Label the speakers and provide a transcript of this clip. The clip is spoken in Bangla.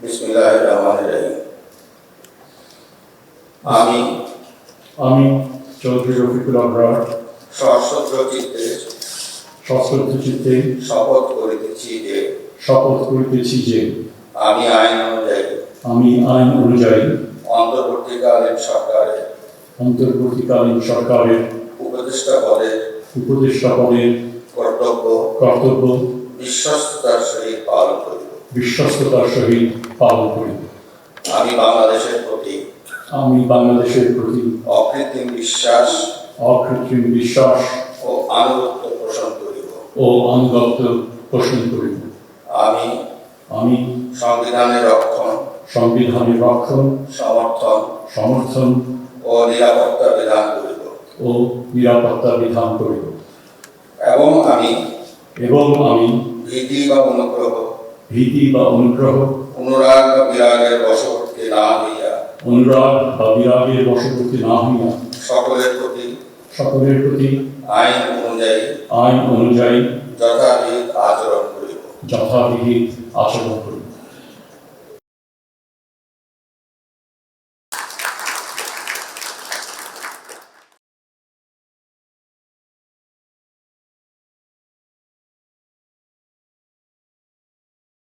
Speaker 1: বিসমিল্লাহির রহমানির রহিম। আমি
Speaker 2: চৌধুরী রফিকুল আবরার
Speaker 1: সশ্রদ্ধ চিত্তে শপথ করিতেছি যে আমি আইন অনুযায়ী অন্তর্বর্তীকালীন সরকারের উপদেষ্টা পদের কর্তব্য বিশ্বস্ততার সহিত পালন করিব। আমি বাংলাদেশের প্রতি অকৃত্রিম বিশ্বাস ও আনুগত্য পোষণ করিব। আমি সংবিধানের রক্ষণ সমর্থন ও নিরাপত্তা বিধান করিব এবং আমি ভীতি বা অনুগ্রহ অনুরাগ বা বিরাগের বশবর্তী না হইয়া সকলের প্রতি আইন অনুযায়ী যথাবিহিত আচরণ করিব।